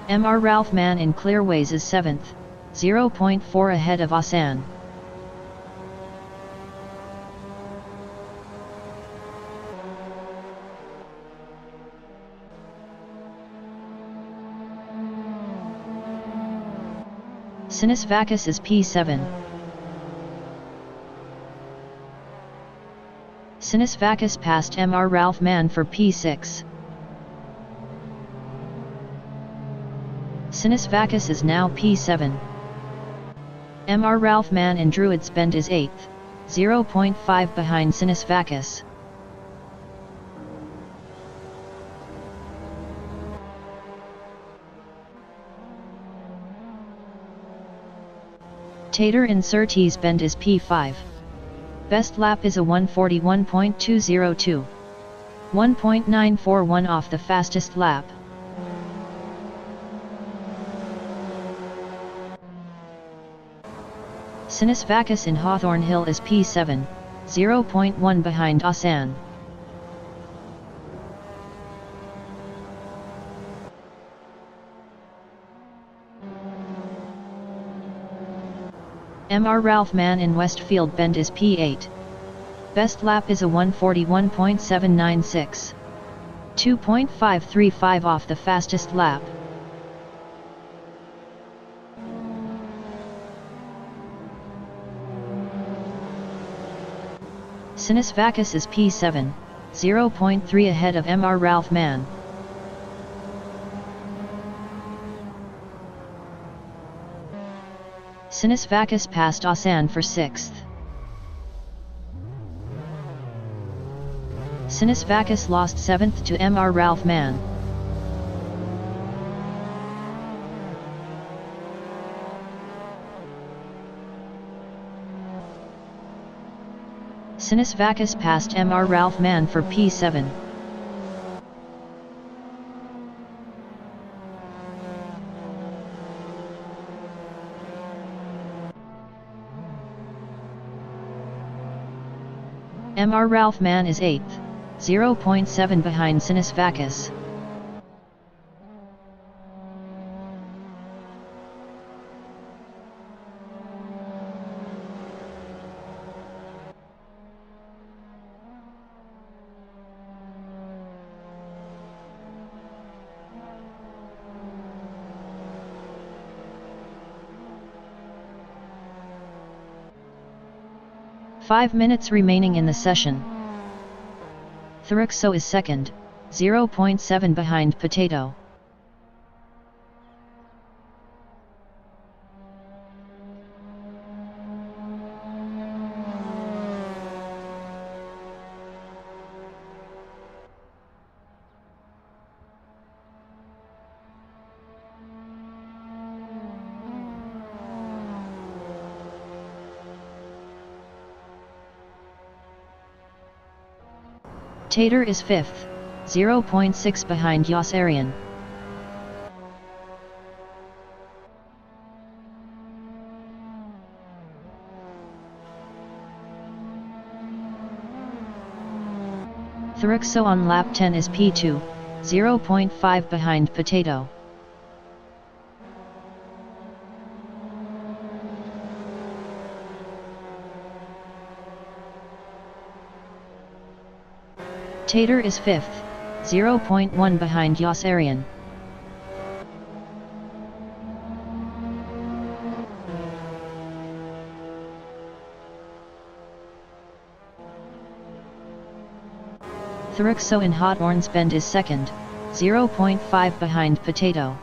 Mr. Ralph Mann in Clearways is 7th, 0.4 ahead of Asan. Sinisvakis is P7. Sinisvakis passed Mr. Ralph Mann for P6. Sinisvakis is now P7. Mr. Ralph Mann in Druid's Bend is 8th, 0.5 behind Sinisvakis. Tater in Surtees Bend is P5. Best lap is a 1:41.202. 1.941 off the fastest lap. Sinisvakis in Hawthorne Hill is P7, 0.1 behind Asan. Mr. Ralph Mann in Westfield Bend is P8. Best lap is a 1:41.796. 2.535 off the fastest lap. Sinisvakis is P7, 0.3 ahead of Mr. Ralph Mann. Sinisvakis passed Asan for 6th. Sinisvakis lost 7th to Mr. Ralph Mann. Sinus Vacus passed Mr. Ralph Mann for P7. Mr. Ralph Mann is 8th, 0.7 behind Sinus Vacus. Five minutes remaining in the session. Thruxo is second, 0.7 behind Potato. Tater is 5th, 0.6 behind Yossarian. Thruxo on lap 10 is P2, 0.5 behind Potato. Tater is 5th, 0.1 behind Yossarian. Thruxo in Hot Orange Bend is second, 0.5 behind Potato.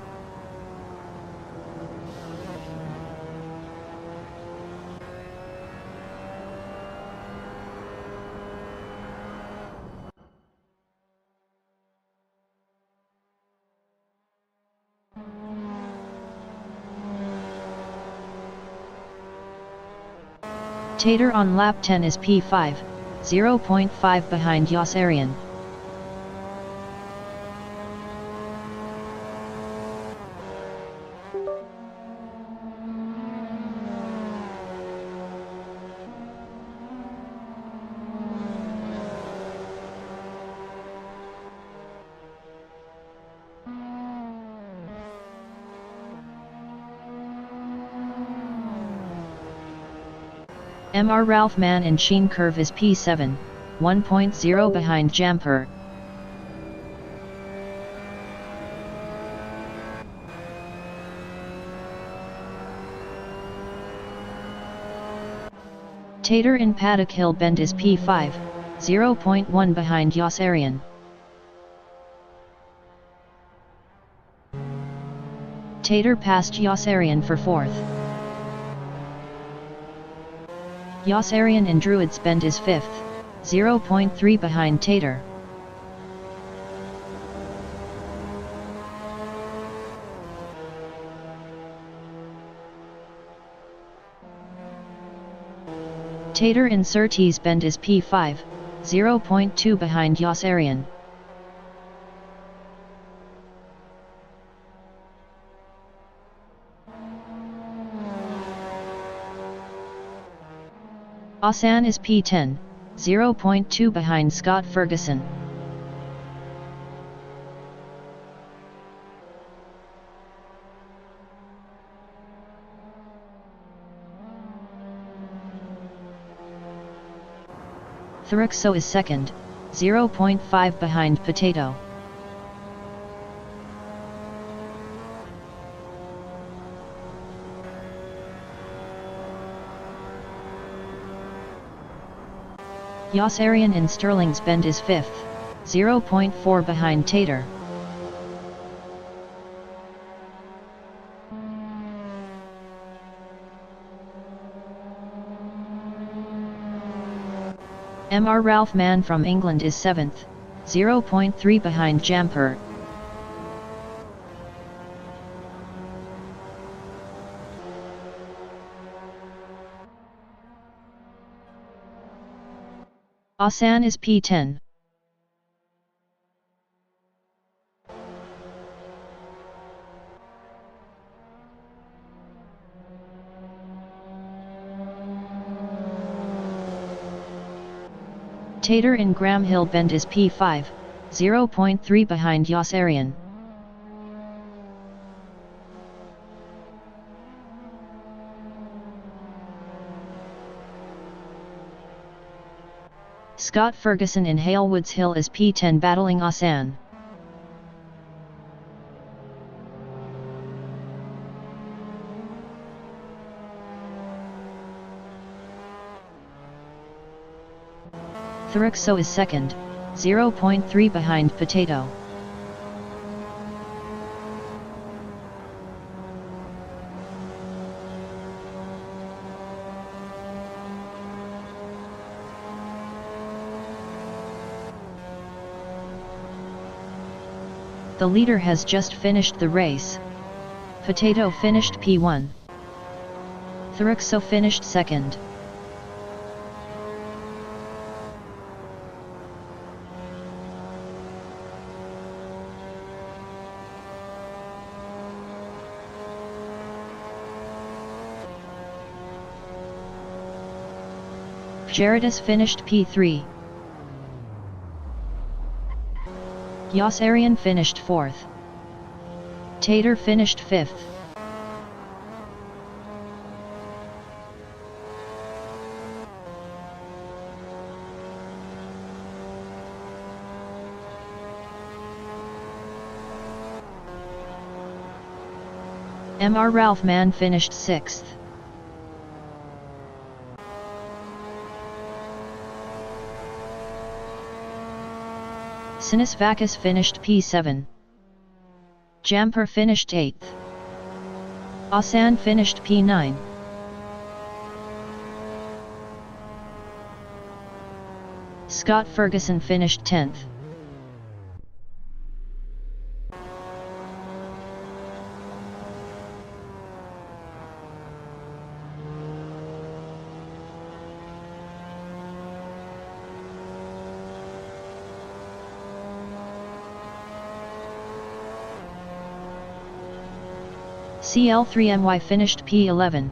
Tater on lap 10 is P5, 0.5 behind Yossarian. Mr. Ralph Mann in Sheen Curve is P7, 1.0 behind Jamper. Tater in Paddock Hill Bend is P5, 0.1 behind Yossarian. Tater passed Yossarian for 4th. Yossarian in Druids Bend is 5th, 0.3 behind Tater. Tater in Surtees Bend is P5, 0.2 behind Yossarian. Asan is P10, 0.2 behind Scott Ferguson. Thruxo is second, 0.5 behind Potato. Yossarian in Sterling's Bend is 5th, 0.4 behind Tater. Mr. Ralph Mann from England is 7th, 0.3 behind Jamper. Asan is P10. Tater in Graham Hill Bend is P5, 0.3 behind Yossarian. Scott Ferguson in Halewoods Hill is P10 battling Asan. Thurixo is second, 0.3 behind Potato. The leader has just finished the race. Potato finished P1. Thurixo finished second. Gerardus finished P3. Yossarian finished 4th. Tater finished 5th. Mr. Ralph Mann finished 6th. Sinus Vacus finished P7. Jamper finished 8th. Asan finished P9. Scott Ferguson finished 10th. CL3MY finished P11.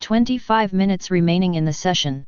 25 minutes remaining in the session.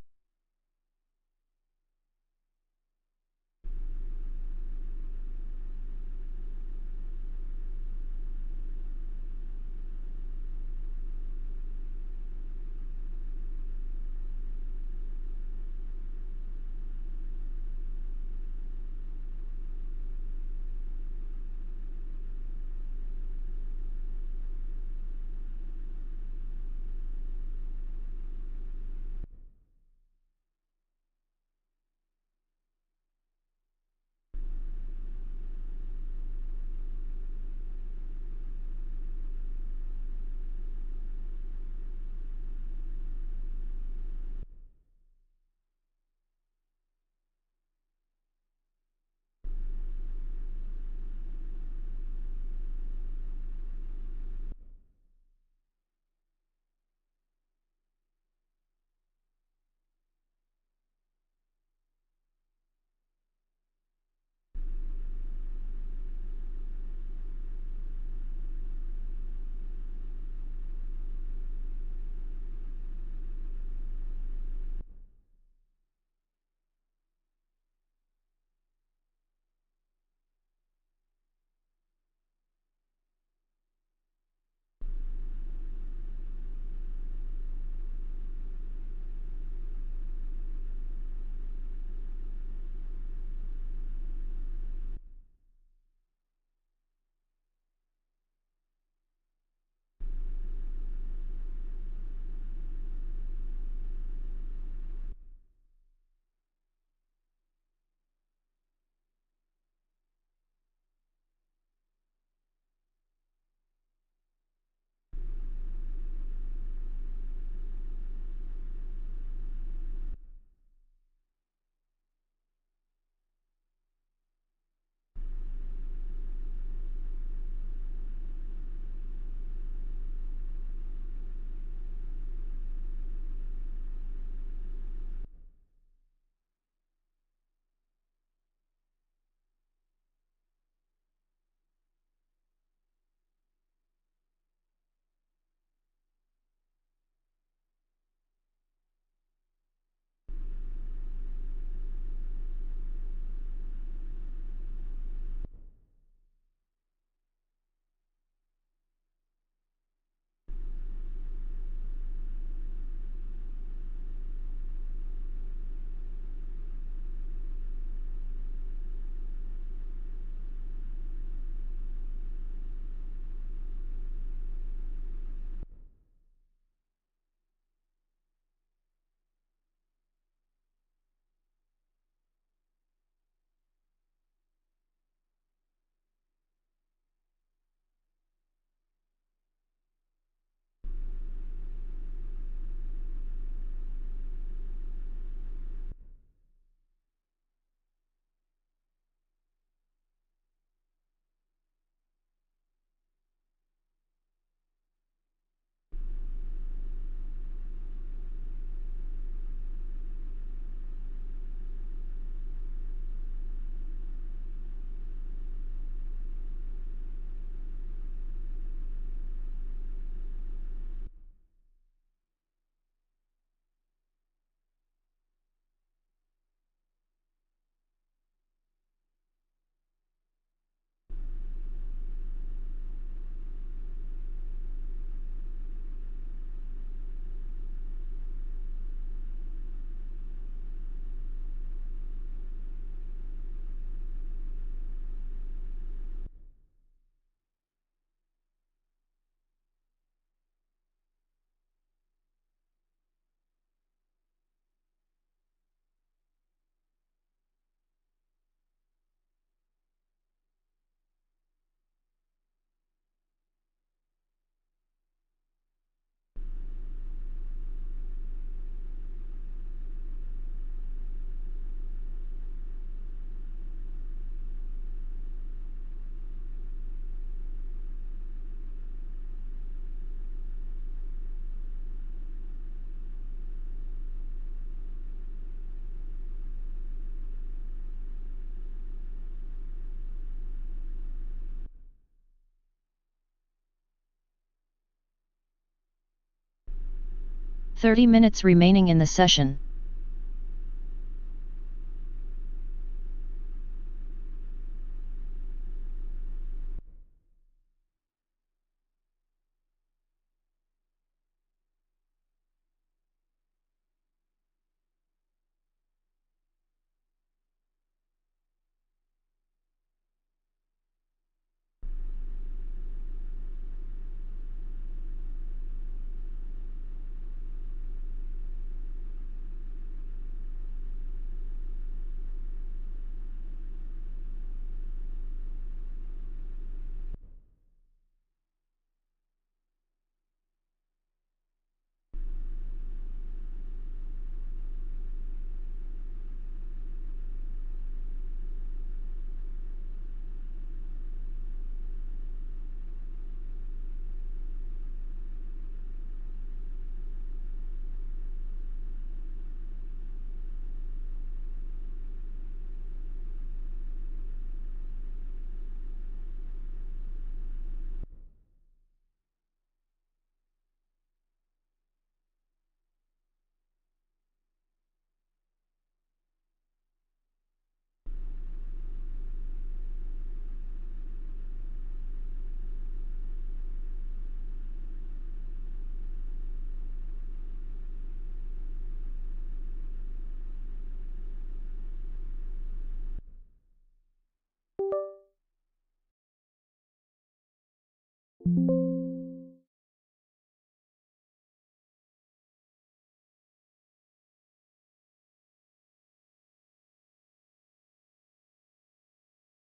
30 minutes remaining in the session.